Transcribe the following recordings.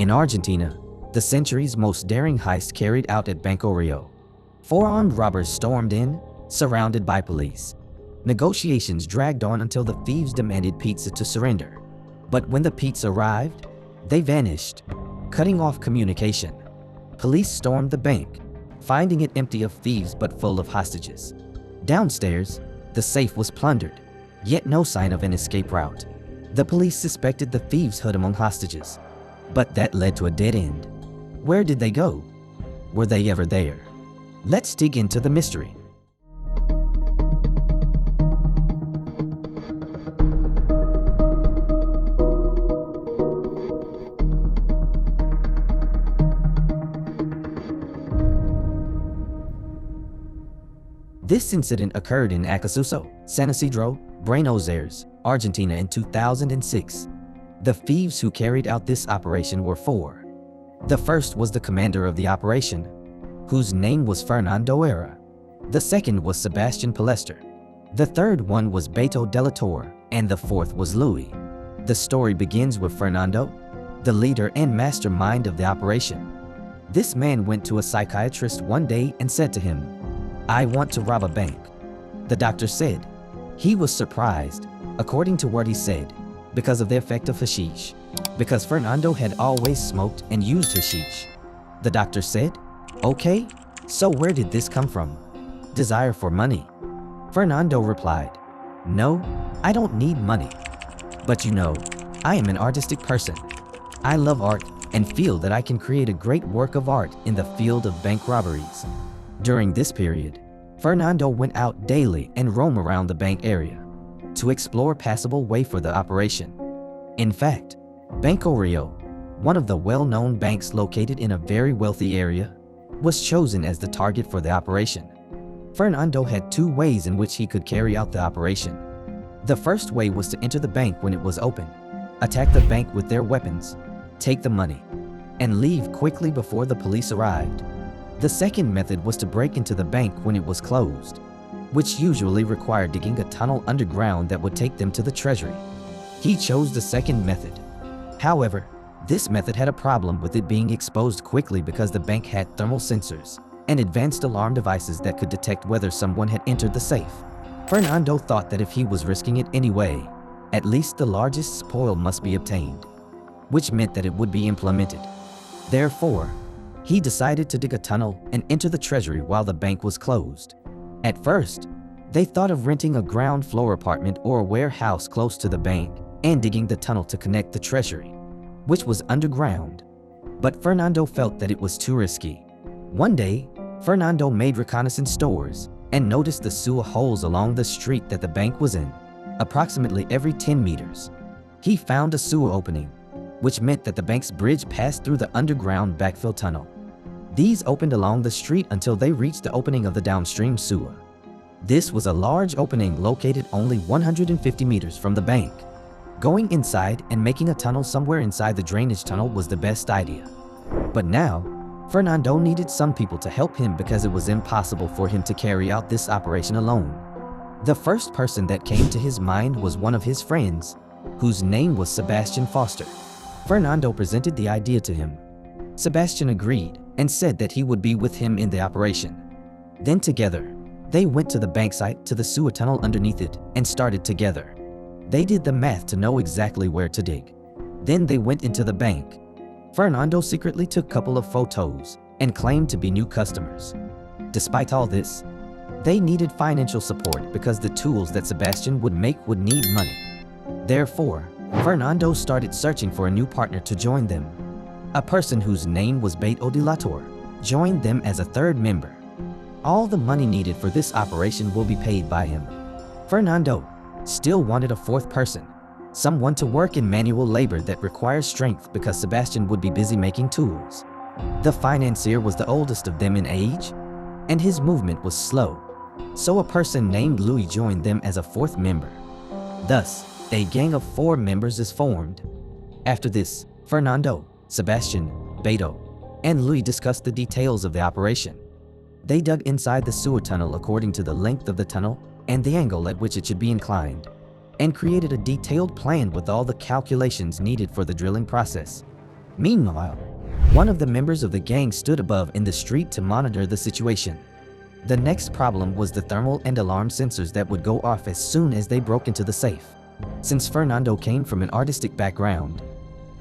In Argentina, the century's most daring heist carried out at Banco Rio. Four armed robbers stormed in, surrounded by police. Negotiations dragged on until the thieves demanded pizza to surrender. But when the pizza arrived, they vanished, cutting off communication. Police stormed the bank, finding it empty of thieves but full of hostages. Downstairs, the safe was plundered, yet no sign of an escape route. The police suspected the thieves hid among hostages, but that led to a dead end. Where did they go? Were they ever there? Let's dig into the mystery. This incident occurred in Acasuso, San Isidro, Buenos Aires, Argentina in 2006. The thieves who carried out this operation were four. The first was the commander of the operation, whose name was Fernando Era. The second was Sebastian Palester. The third one was Beto Della Torre, and the fourth was Louis. The story begins with Fernando, the leader and mastermind of the operation. This man went to a psychiatrist one day and said to him, "I want to rob a bank." The doctor said. He was surprised, according to what he said, because of the effect of hashish, because Fernando had always smoked and used hashish. The doctor said, "Okay, so where did this come from? Desire for money?" Fernando replied, "No, I don't need money. But you know, I am an artistic person. I love art and feel that I can create a great work of art in the field of bank robberies." During this period, Fernando went out daily and roamed around the bank area to explore passable way for the operation. In fact, Banco Rio, one of the well-known banks located in a very wealthy area, was chosen as the target for the operation. Fernando had two ways in which he could carry out the operation. The first way was to enter the bank when it was open, attack the bank with their weapons, take the money, and leave quickly before the police arrived. The second method was to break into the bank when it was closed, which usually required digging a tunnel underground that would take them to the treasury. He chose the second method. However, this method had a problem with it being exposed quickly because the bank had thermal sensors and advanced alarm devices that could detect whether someone had entered the safe. Fernando thought that if he was risking it anyway, at least the largest spoil must be obtained, which meant that it would be implemented. Therefore, he decided to dig a tunnel and enter the treasury while the bank was closed. At first, they thought of renting a ground floor apartment or a warehouse close to the bank and digging the tunnel to connect the treasury, which was underground. But Fernando felt that it was too risky. One day, Fernando made reconnaissance tours and noticed the sewer holes along the street that the bank was in, approximately every 10 meters. He found a sewer opening, which meant that the bank's bridge passed through the underground backfill tunnel. These opened along the street until they reached the opening of the downstream sewer. This was a large opening located only 150 meters from the bank. Going inside and making a tunnel somewhere inside the drainage tunnel was the best idea. But now, Fernando needed some people to help him because it was impossible for him to carry out this operation alone. The first person that came to his mind was one of his friends, whose name was Sebastian Foster. Fernando presented the idea to him. Sebastian agreed and said that he would be with him in the operation. Then together, they went to the bank site to the sewer tunnel underneath it and started together. They did the math to know exactly where to dig. Then they went into the bank. Fernando secretly took a couple of photos and claimed to be new customers. Despite all this, they needed financial support because the tools that Sebastian would make would need money. Therefore, Fernando started searching for a new partner to join them. A person whose name was Beto Della Torre joined them as a third member. All the money needed for this operation will be paid by him. Fernando still wanted a fourth person, someone to work in manual labor that requires strength because Sebastian would be busy making tools. The financier was the oldest of them in age, and his movement was slow, so a person named Louis joined them as a fourth member. Thus, a gang of 4 members is formed. After this, Fernando, Sebastian, Beto, and Louis discussed the details of the operation. They dug inside the sewer tunnel according to the length of the tunnel and the angle at which it should be inclined, and created a detailed plan with all the calculations needed for the drilling process. Meanwhile, one of the members of the gang stood above in the street to monitor the situation. The next problem was the thermal and alarm sensors that would go off as soon as they broke into the safe. Since Fernando came from an artistic background,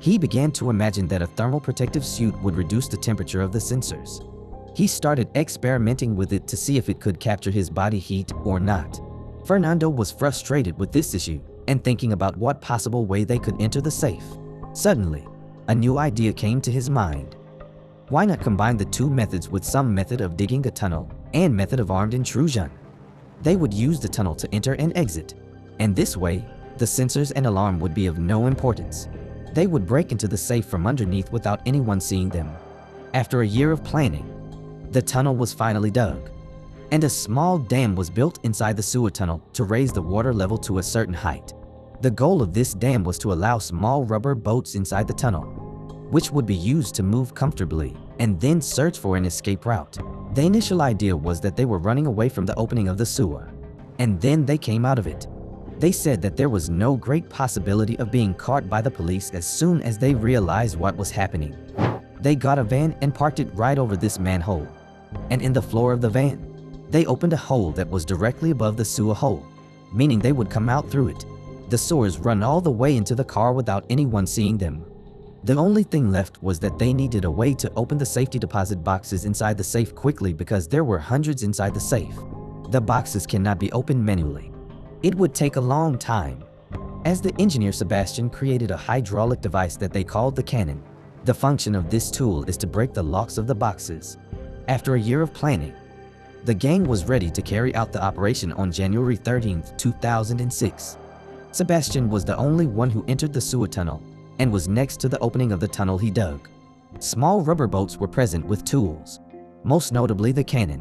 he began to imagine that a thermal protective suit would reduce the temperature of the sensors. He started experimenting with it to see if it could capture his body heat or not. Fernando was frustrated with this issue and thinking about what possible way they could enter the safe. Suddenly, a new idea came to his mind. Why not combine the two methods with some method of digging a tunnel and method of armed intrusion? They would use the tunnel to enter and exit, and this way, the sensors and alarm would be of no importance. They would break into the safe from underneath without anyone seeing them. After a year of planning, the tunnel was finally dug, and a small dam was built inside the sewer tunnel to raise the water level to a certain height. The goal of this dam was to allow small rubber boats inside the tunnel, which would be used to move comfortably and then search for an escape route. The initial idea was that they were running away from the opening of the sewer, and then they came out of it. They said that there was no great possibility of being caught by the police as soon as they realized what was happening. They got a van and parked it right over this manhole, and in the floor of the van, they opened a hole that was directly above the sewer hole, meaning they would come out through it. The sewers run all the way into the car without anyone seeing them. The only thing left was that they needed a way to open the safety deposit boxes inside the safe quickly because there were hundreds inside the safe. The boxes cannot be opened manually. It would take a long time. As the engineer Sebastian created a hydraulic device that they called the cannon. The function of this tool is to break the locks of the boxes. After a year of planning, the gang was ready to carry out the operation on January 13, 2006. Sebastian was the only one who entered the sewer tunnel and was next to the opening of the tunnel he dug. Small rubber boats were present with tools, most notably the cannon.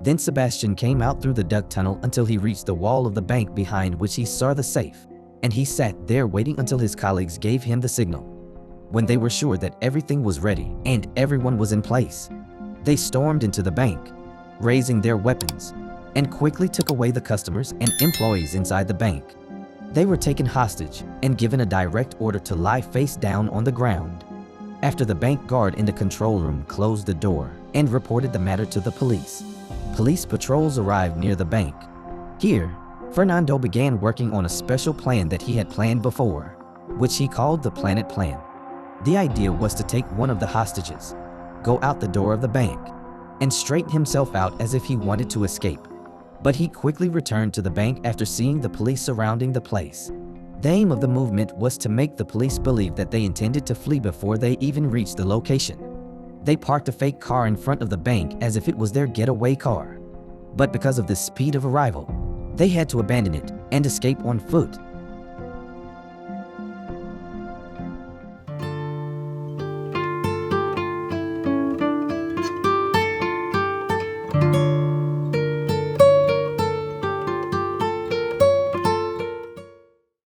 Then Sebastian came out through the dug tunnel until he reached the wall of the bank behind which he saw the safe, and he sat there waiting until his colleagues gave him the signal. When they were sure that everything was ready and everyone was in place, they stormed into the bank, raising their weapons, and quickly took away the customers and employees inside the bank. They were taken hostage and given a direct order to lie face down on the ground. After the bank guard in the control room closed the door and reported the matter to the police, police patrols arrived near the bank. Here, Fernando began working on a special plan that he had planned before, which he called the Planet Plan. The idea was to take one of the hostages, go out the door of the bank, and straighten himself out as if he wanted to escape. But he quickly returned to the bank after seeing the police surrounding the place. The aim of the movement was to make the police believe that they intended to flee before they even reached the location. They parked a fake car in front of the bank as if it was their getaway car. But because of the speed of arrival, they had to abandon it and escape on foot.